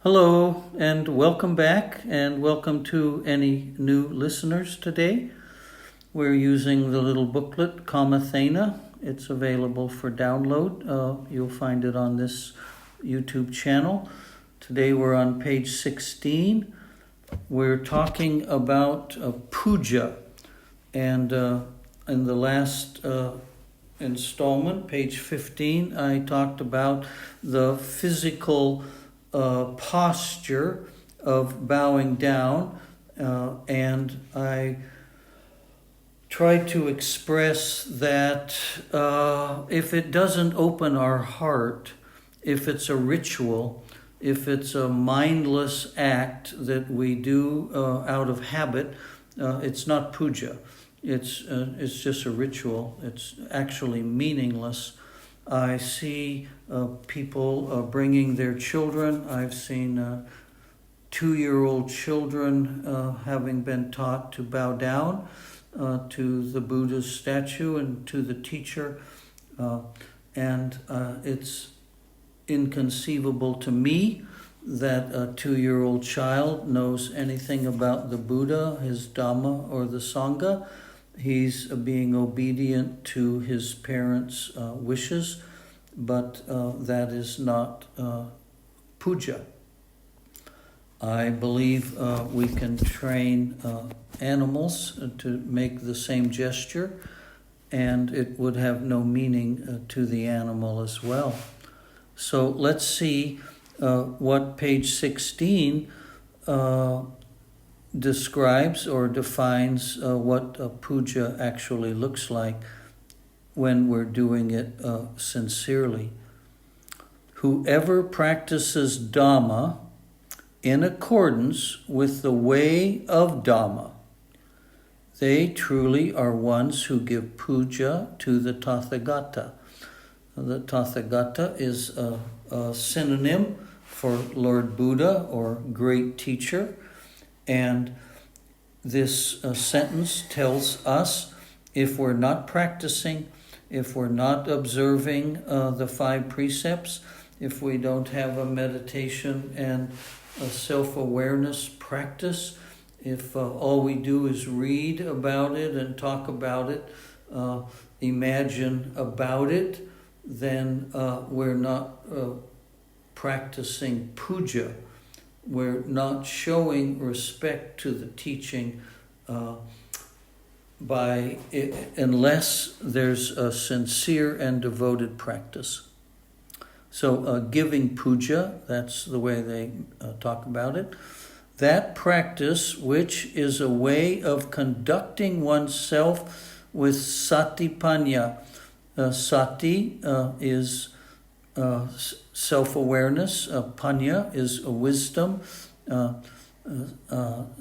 Hello, and welcome back, and welcome to any new listeners today. We're using the little booklet, Kamatthana. It's available for download. You'll find it on this YouTube channel. Today we're on page 16. We're talking about puja, and in the last installment, page 15, I talked about the physical posture of bowing down, and I tried to express that if it doesn't open our heart, if it's a ritual, if it's a mindless act that we do out of habit, it's not puja. It's just a ritual. It's actually meaningless. I see people bringing their children. I've seen 2-year-old children having been taught to bow down to the Buddha's statue and to the teacher. And it's inconceivable to me that a 2-year-old child knows anything about the Buddha, his Dhamma, or the Sangha. He's being obedient to his parents' wishes, but that is not puja. I believe we can train animals to make the same gesture, and it would have no meaning to the animal as well. So let's see what page 16 describes or defines what puja actually looks like when we're doing it sincerely. Whoever practices Dhamma in accordance with the way of Dhamma, they truly are ones who give puja to the Tathagata. The Tathagata is a synonym for Lord Buddha or great teacher. And this sentence tells us if we're not practicing, if we're not observing the 5 precepts, if we don't have a meditation and a self-awareness practice, if all we do is read about it and talk about it, imagine about it, then we're not practicing puja. We're not showing respect to the teaching unless there's a sincere and devoted practice. So giving puja, that's the way they talk about it. That practice, which is a way of conducting oneself with satipanya. Sati is self-awareness. Panya is a wisdom.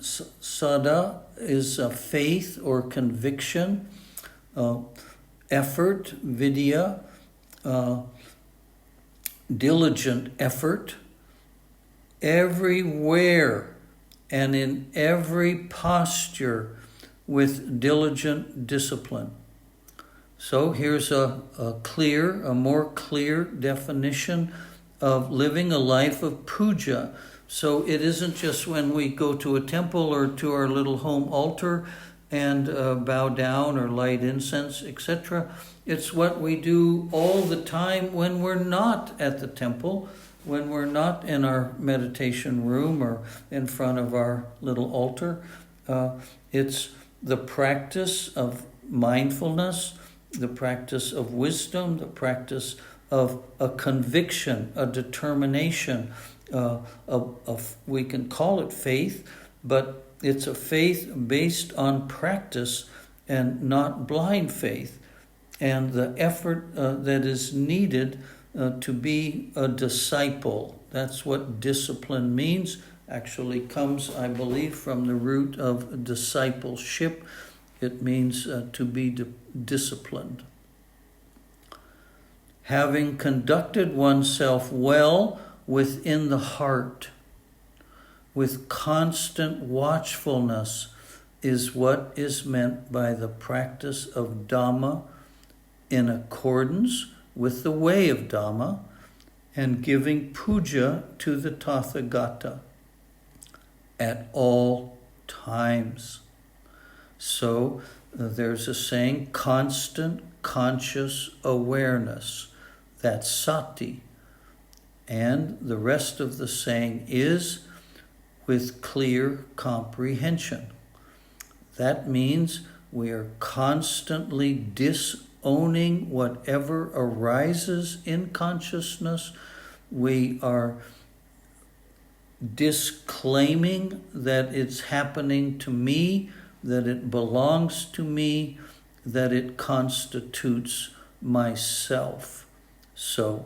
Sada is a faith or conviction. Effort, vidya, diligent effort. Everywhere and in every posture with diligent discipline. So here's a more clear definition of living a life of puja. So it isn't just when we go to a temple or to our little home altar and bow down or light incense, etc. It's what we do all the time when we're not at the temple, when we're not in our meditation room or in front of our little altar. It's the practice of mindfulness, the practice of wisdom, the practice of a conviction, a determination. We can call it faith, but it's a faith based on practice and not blind faith. And the effort that is needed to be a disciple. That's what discipline means. Actually comes, I believe, from the root of discipleship. It means to be disciplined. Having conducted oneself well within the heart, with constant watchfulness, is what is meant by the practice of Dhamma in accordance with the way of Dhamma, and giving puja to the Tathagata at all times. So there's a saying, constant conscious awareness. That's sati. And the rest of the saying is with clear comprehension. That means we are constantly disowning whatever arises in consciousness. We are disclaiming that it's happening to me, that it belongs to me, that it constitutes myself. So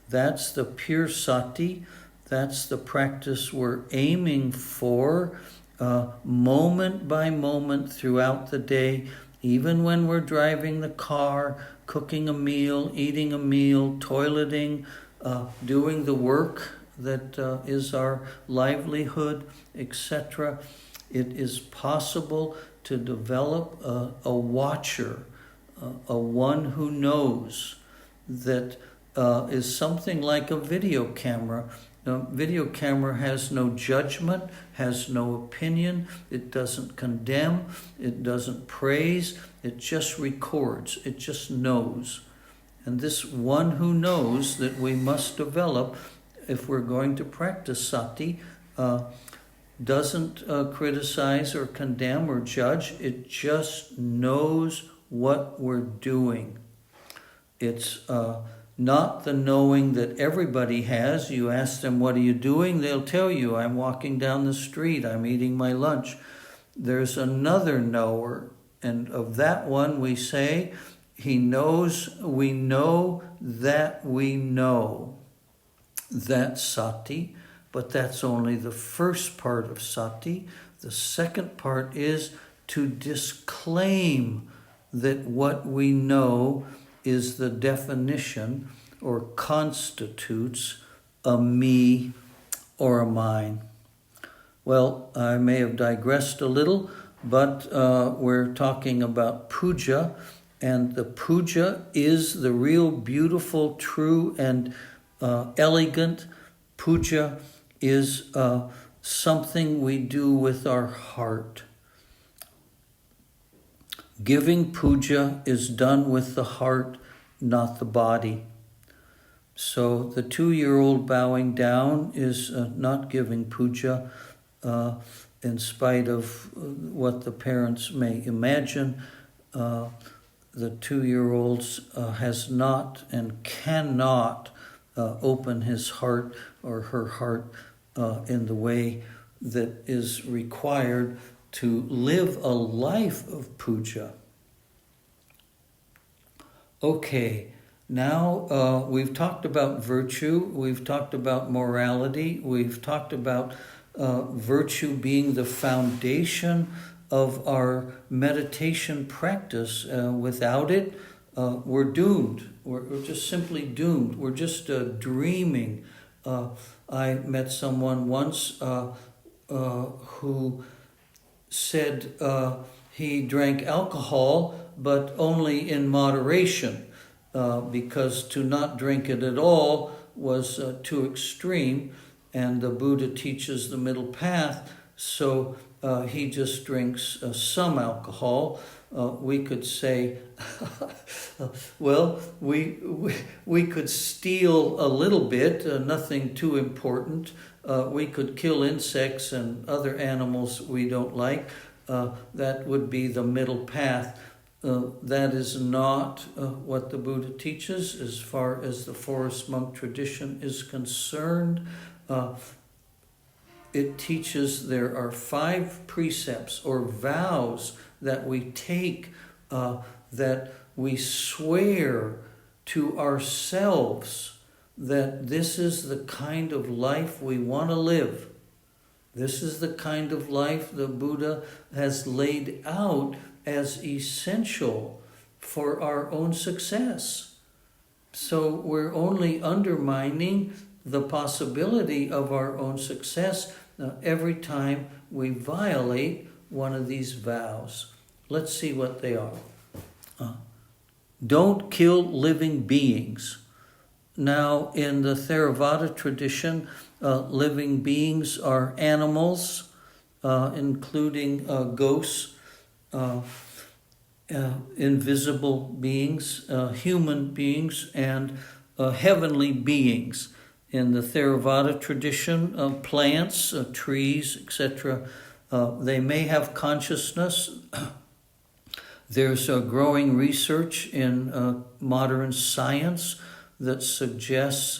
that's the pure sati. That's the practice we're aiming for, moment by moment throughout the day, even when we're driving the car, cooking a meal, eating a meal, toileting, doing the work that is our livelihood, etc. It is possible to develop a watcher, a one who knows, that is something like a video camera. A video camera has no judgment, has no opinion, it doesn't condemn, it doesn't praise, it just records, it just knows. And this one who knows that we must develop if we're going to practice sati, doesn't criticize or condemn or judge. It just knows what we're doing. It's not the knowing that everybody has. You ask them, what are you doing? They'll tell you, I'm walking down the street, I'm eating my lunch. There's another knower, and of that one we say, he knows, we know that we know. That's sati, but that's only the first part of sati. The second part is to disclaim that what we know is the definition or constitutes a me or a mine. Well, I may have digressed a little, but we're talking about puja, and the puja is the real beautiful, true, and elegant. Puja is something we do with our heart. Giving puja is done with the heart, not the body. So the 2-year-old bowing down is not giving puja, in spite of what the parents may imagine. The 2-year-old has not and cannot open his heart or her heart in the way that is required to live a life of puja. Okay, now we've talked about virtue, we've talked about morality, we've talked about virtue being the foundation of our meditation practice. Without it, we're doomed. We're just simply doomed. We're just dreaming. I met someone once who said he drank alcohol, but only in moderation, because to not drink it at all was too extreme, and the Buddha teaches the middle path, so he just drinks some alcohol. We could say, well, we could steal a little bit, nothing too important. We could kill insects and other animals we don't like. That would be the middle path. That is not what the Buddha teaches as far as the forest monk tradition is concerned. It teaches there are 5 precepts or vows that we take, that we swear to ourselves that this is the kind of life we want to live. This is the kind of life the Buddha has laid out as essential for our own success. So we're only undermining the possibility of our own success every time we violate one of these vows. Let's see what they are. Don't kill living beings. now in the Theravada tradition, living beings are animals, including ghosts, invisible beings, human beings, and heavenly beings. In the Theravada tradition, plants, trees, etc., they may have consciousness. There's growing research in modern science that suggests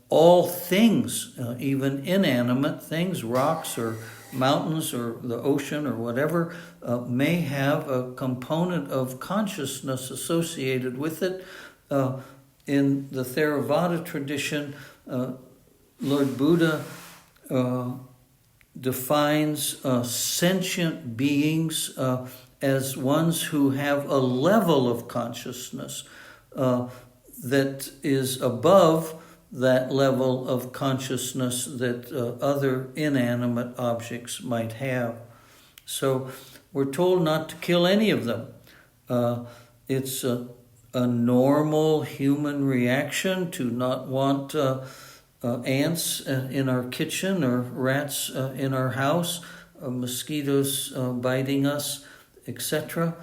all things, even inanimate things, rocks or mountains or the ocean or whatever, may have a component of consciousness associated with it. In the Theravada tradition, Lord Buddha defines sentient beings as ones who have a level of consciousness that is above that level of consciousness that other inanimate objects might have. So we're told not to kill any of them. It's a normal human reaction to not want ants in our kitchen or rats in our house, mosquitoes biting us, etc.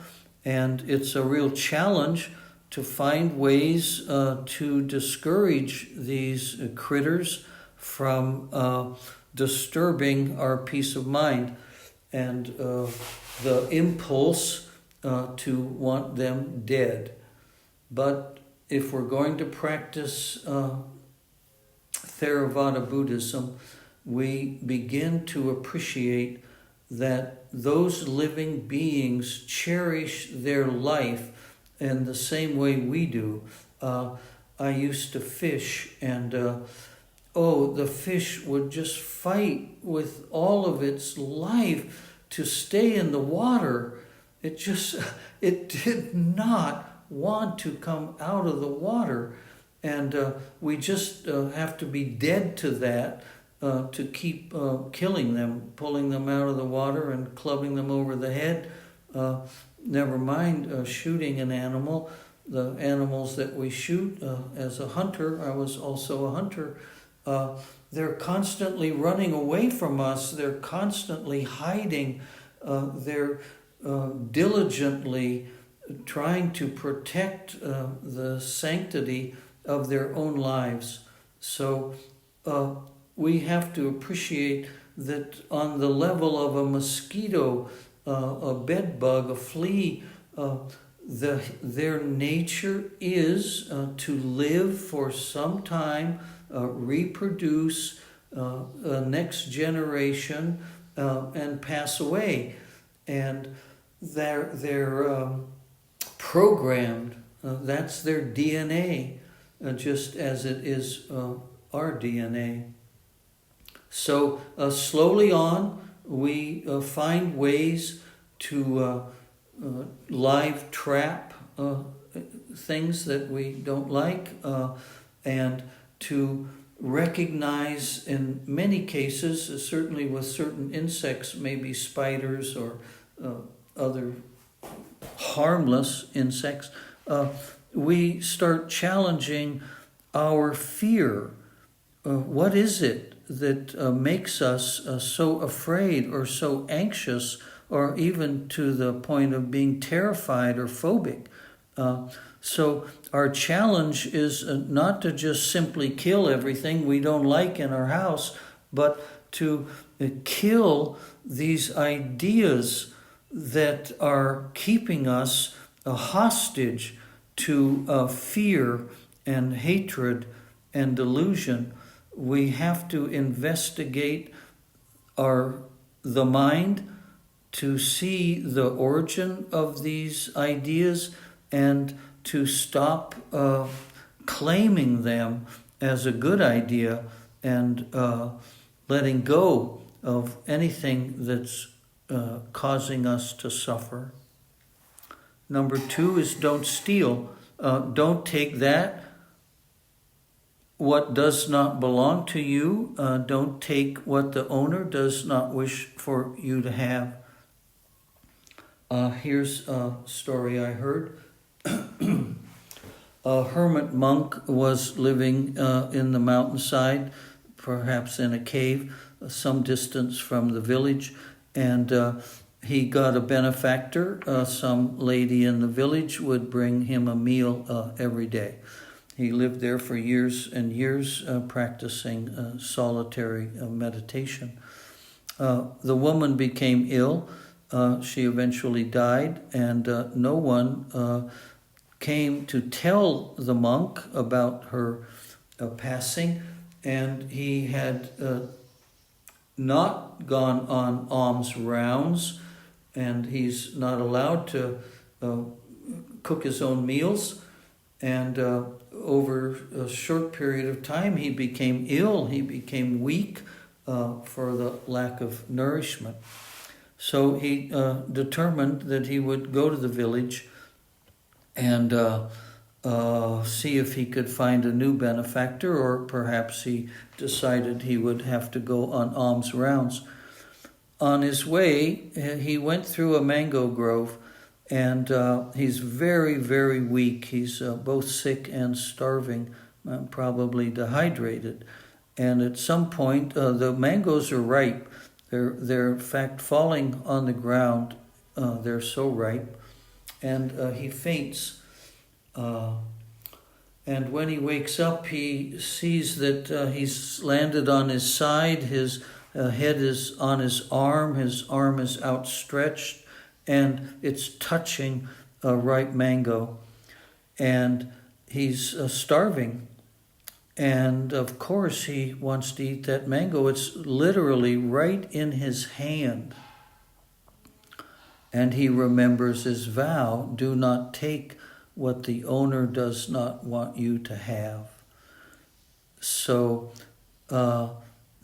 And it's a real challenge to find ways to discourage these critters from disturbing our peace of mind and the impulse to want them dead. But if we're going to practice Theravada Buddhism, we begin to appreciate that those living beings cherish their life in the same way we do. I used to fish, and the fish would just fight with all of its life to stay in the water. It did not want to come out of the water, and we just have to be dead to that to keep killing them, pulling them out of the water and clubbing them over the head. Never mind shooting an animal. The animals that we shoot as a hunter, I was also a hunter, they're constantly running away from us. They're constantly hiding. They're diligently trying to protect the sanctity of their own lives. So we have to appreciate that on the level of a mosquito, a bed bug, a flea, their nature is to live for some time, reproduce a next generation, and pass away. And they're programmed. That's their DNA, just as it is our DNA. So slowly on, we find ways to live trap things that we don't like, and to recognize in many cases, certainly with certain insects, maybe spiders or other harmless insects, we start challenging our fear. What is it that makes us so afraid or so anxious, or even to the point of being terrified or phobic? So our challenge is not to just simply kill everything we don't like in our house, but to kill these ideas that are keeping us hostage to fear and hatred and delusion. We have to investigate the mind to see the origin of these ideas and to stop claiming them as a good idea and letting go of anything that's causing us to suffer. Number 2 is don't steal. Don't take that what does not belong to you. Don't take what the owner does not wish for you to have. Here's a story I heard. A hermit monk was living in the mountainside, perhaps in a cave, some distance from the village, and he got a benefactor. Some lady in the village would bring him a meal every day. He lived there for years and years, practicing solitary meditation. The woman became ill. She eventually died, and no one came to tell the monk about her passing, and he had not gone on alms rounds, and he's not allowed to cook his own meals. And over a short period of time, he became ill. He became weak for the lack of nourishment. So he determined that he would go to the village and see if he could find a new benefactor, or perhaps he decided he would have to go on alms rounds. On his way, he went through a mango grove, and he's very, very weak. He's both sick and starving, probably dehydrated. And at some point, the mangoes are ripe. They're in fact falling on the ground. They're so ripe. And he faints. And when he wakes up, he sees that he's landed on his side. His head is on his arm is outstretched, and it's touching a ripe mango. And he's starving. And of course he wants to eat that mango. It's literally right in his hand. And he remembers his vow: do not take what the owner does not want you to have. So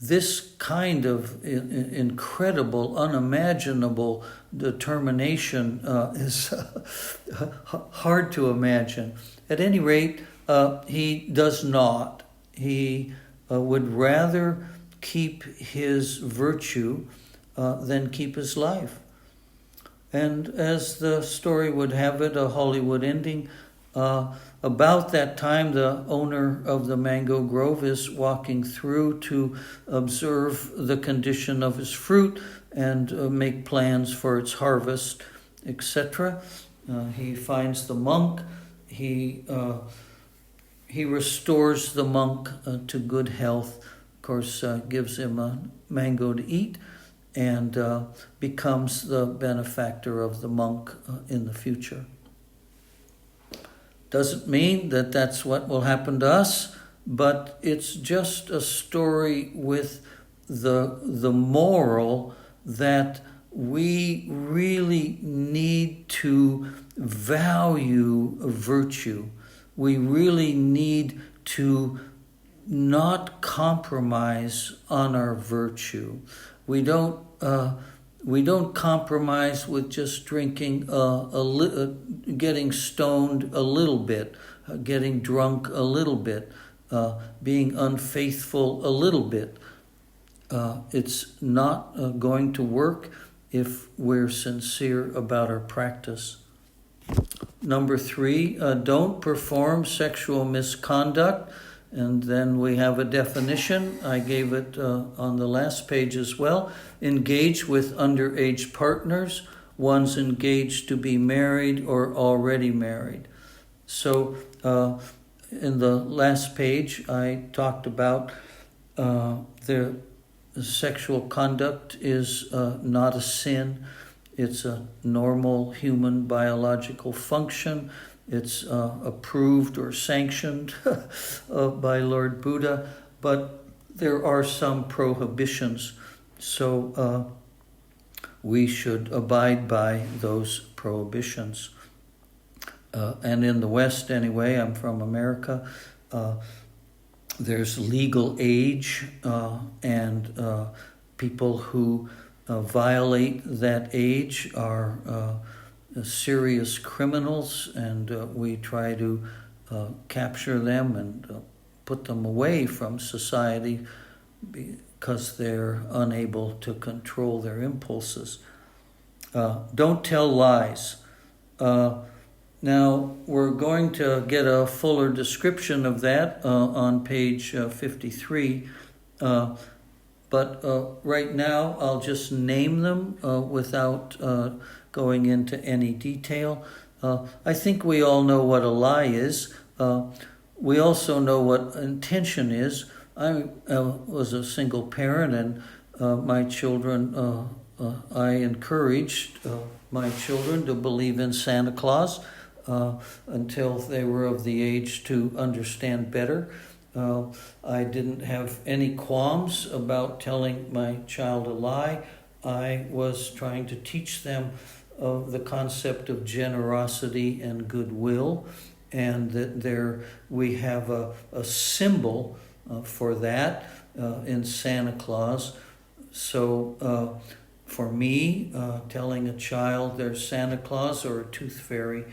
this kind of incredible, unimaginable determination is hard to imagine. At any rate, he does not. He would rather keep his virtue than keep his life. And as the story would have it, a Hollywood ending, about that time the owner of the mango grove is walking through to observe the condition of his fruit and make plans for its harvest, etc. He finds the monk. He restores the monk to good health, of course, gives him a mango to eat, and becomes the benefactor of the monk in the future. Doesn't mean that that's what will happen to us, but it's just a story with the moral that we really need to value virtue. We really need to not compromise on our virtue. We don't compromise with just drinking getting stoned a little bit, getting drunk a little bit, being unfaithful a little bit. It's not going to work if we're sincere about our practice. Number 3, don't perform sexual misconduct. And then we have a definition. I gave it on the last page as well. Engage with underage partners, ones engaged to be married or already married. So in the last page, I talked about the sexual conduct is not a sin. It's a normal human biological function. It's approved or sanctioned by Lord Buddha, but there are some prohibitions. So we should abide by those prohibitions. And in the West, anyway, I'm from America, there's legal age, and people who violate that age are serious criminals, and we try to capture them and put them away from society because they're unable to control their impulses. Don't tell lies. Now, we're going to get a fuller description of that on page 53. But right now, I'll just name them without going into any detail. I think we all know what a lie is. We also know what intention is. I was a single parent, and my children, I encouraged my children to believe in Santa Claus until they were of the age to understand better. I didn't have any qualms about telling my child a lie. I was trying to teach them the concept of generosity and goodwill, and that we have a symbol for that in Santa Claus. So for me, telling a child there's Santa Claus or a tooth fairy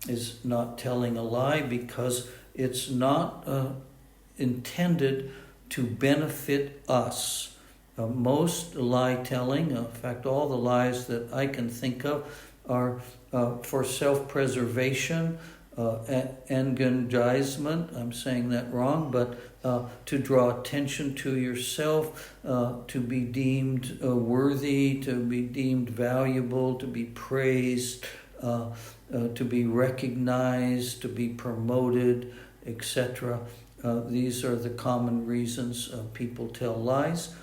is not telling a lie, because it's not intended to benefit us. Most lie telling, in fact, all the lies that I can think of, are for self-preservation, aggrandizement, I'm saying that wrong, but to draw attention to yourself, to be deemed worthy, to be deemed valuable, to be praised, to be recognized, to be promoted, etc. These are the common reasons people tell lies.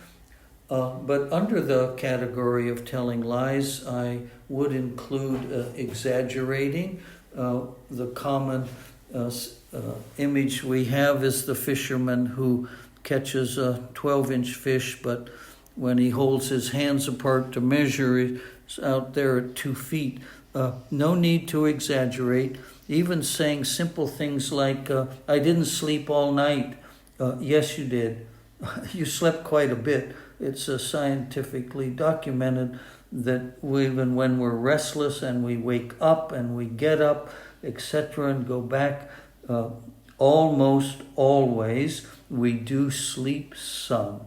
But under the category of telling lies, I would include exaggerating. The common image we have is the fisherman who catches a 12-inch fish, but when he holds his hands apart to measure, it's out there at 2 feet. No need to exaggerate. Even saying simple things like, I didn't sleep all night. Yes, you did. You slept quite a bit. It's scientifically documented that even when we're restless and we wake up and we get up, etc., and go back, almost always we do sleep some.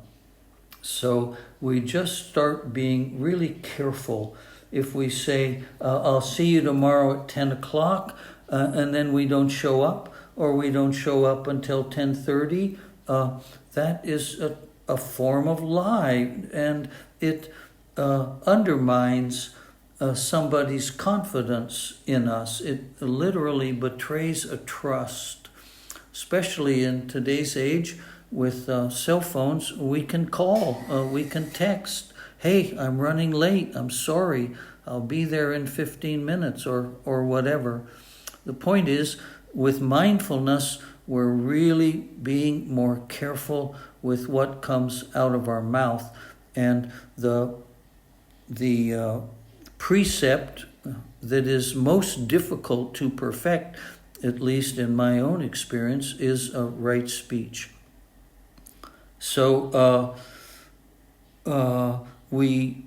So we just start being really careful. If we say, I'll see you tomorrow at 10 o'clock, and then we don't show up, or we don't show up until 10:30, that is a form of lie, and it undermines somebody's confidence in us. It literally betrays a trust. Especially in today's age with cell phones, we can call, we can text, hey, I'm running late, I'm sorry, I'll be there in 15 minutes or whatever. The point is, with mindfulness, we're really being more careful with what comes out of our mouth. And the precept that is most difficult to perfect, at least in my own experience, is right speech. So we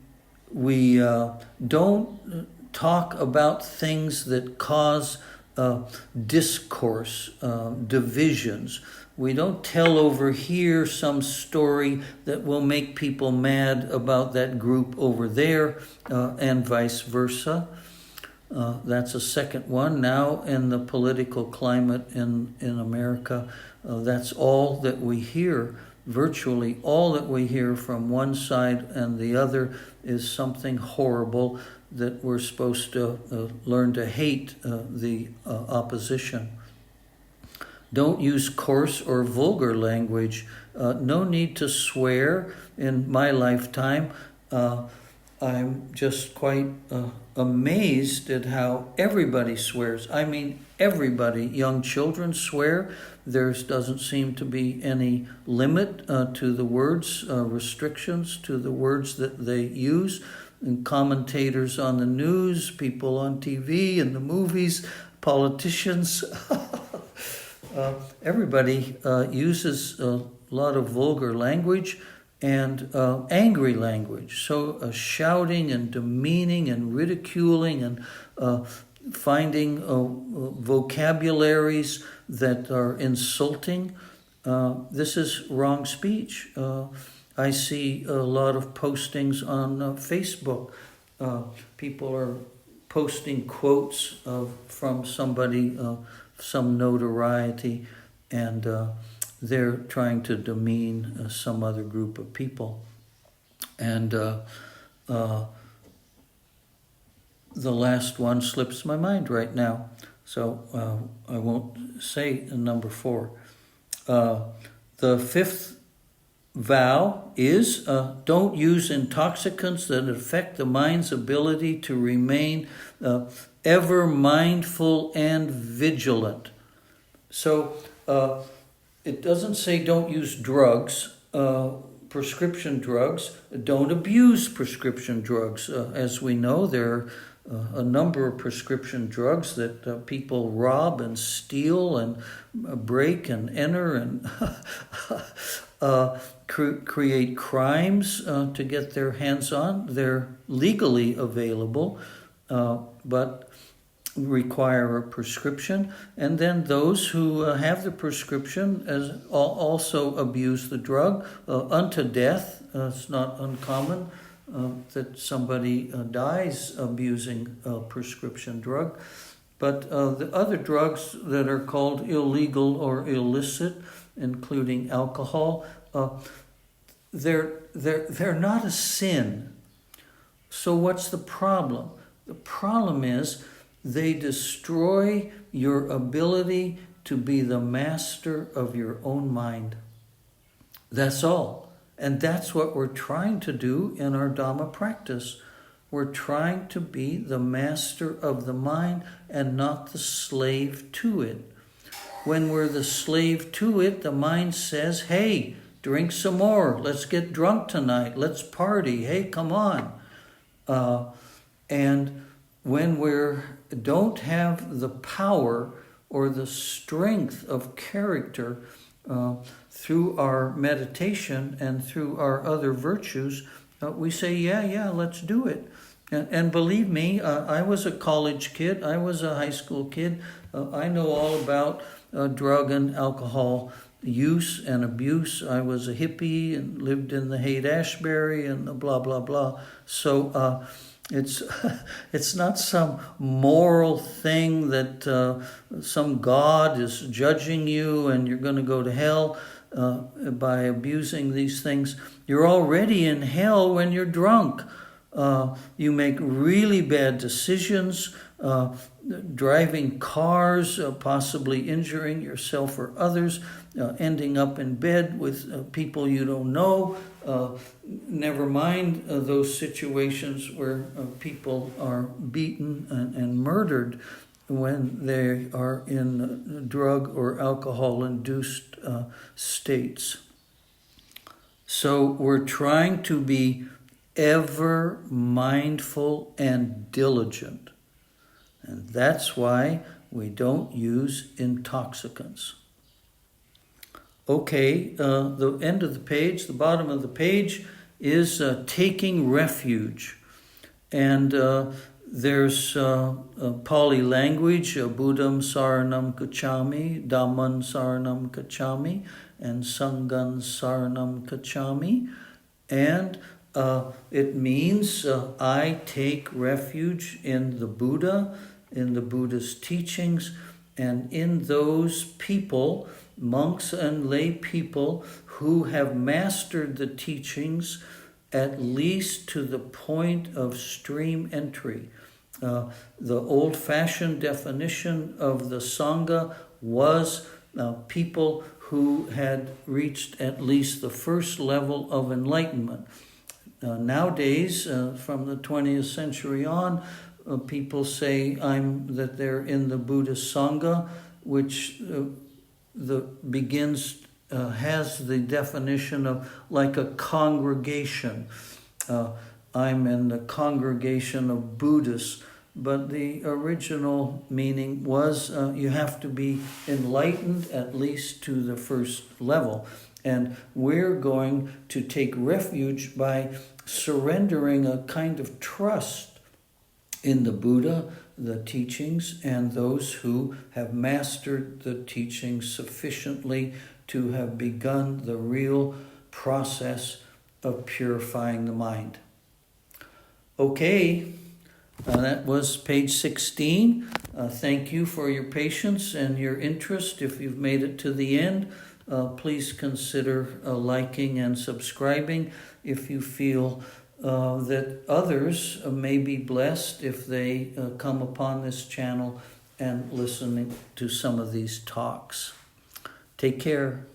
don't talk about things that cause discourse, divisions. We don't tell over here some story that will make people mad about that group over there, and vice versa. That's a second one. Now in the political climate in America, that's all that we hear. Virtually all that we hear from one side and the other is something horrible that we're supposed to learn to hate the opposition. Don't use coarse or vulgar language. No need to swear in my lifetime. I'm just quite amazed at how everybody swears. I mean, everybody. Young children swear. There doesn't seem to be any limit to the words, restrictions to the words that they use. And commentators on the news, people on TV and the movies, politicians. Everybody uses a lot of vulgar language and angry language. So shouting and demeaning and ridiculing and finding vocabularies that are insulting. This is wrong speech. I see a lot of postings on Facebook. People are posting quotes from somebody, some notoriety, and they're trying to demean some other group of people. And the last one slips my mind right now, so I won't say number 4. The 5th vow is don't use intoxicants that affect the mind's ability to remain ever mindful and vigilant. So it doesn't say don't use drugs, prescription drugs. Don't abuse prescription drugs. As we know, there are a number of prescription drugs that people rob and steal and break and enter and create crimes to get their hands on. They're legally available, but require a prescription. And then those who have the prescription also abuse the drug unto death. It's not uncommon that somebody dies abusing a prescription drug. But the other drugs that are called illegal or illicit, including alcohol, they're not a sin. So what's the problem? The problem is they destroy your ability to be the master of your own mind. That's all. And that's what we're trying to do in our Dhamma practice. We're trying to be the master of the mind and not the slave to it. When we're the slave to it, the mind says, hey, drink some more. Let's get drunk tonight. Let's party. Hey, come on. And when we don't have the power or the strength of character through our meditation and through our other virtues, we say, yeah, let's do it. And believe me, I was a college kid. I was a high school kid. I know all about drug and alcohol use and abuse. I was a hippie and lived in the Haight-Ashbury and blah, blah, blah. So it's not some moral thing that some God is judging you and you're going to go to hell by abusing these things. You're already in hell when you're drunk. You make really bad decisions, driving cars, possibly injuring yourself or others, ending up in bed with people you don't know. Never mind those situations where people are beaten and murdered when they are in drug or alcohol-induced states. So we're trying to be ever mindful and diligent. And that's why we don't use intoxicants. Okay, the end of the page, the bottom of the page is taking refuge. And there's Pali language, Buddham Saranam Gacchami, Dhamman Saranam Gacchami, and Sangham Saranam Gacchami. And it means I take refuge in the Buddha, in the Buddha's teachings, and in those people, monks and lay people, who have mastered the teachings at least to the point of stream entry. The old-fashioned definition of the Sangha was people who had reached at least the first level of enlightenment. Nowadays, from the 20th century on, people say that they're in the Buddhist Sangha, which has the definition of like a congregation. I'm in the congregation of Buddhists, but the original meaning was you have to be enlightened at least to the first level. And we're going to take refuge by surrendering a kind of trust in the Buddha, the teachings, and those who have mastered the teachings sufficiently to have begun the real process of purifying the mind. Okay, That was page 16. Thank you for your patience and your interest. If you've made it to the end, please consider liking and subscribing if you feel that others may be blessed if they come upon this channel and listen to some of these talks. Take care.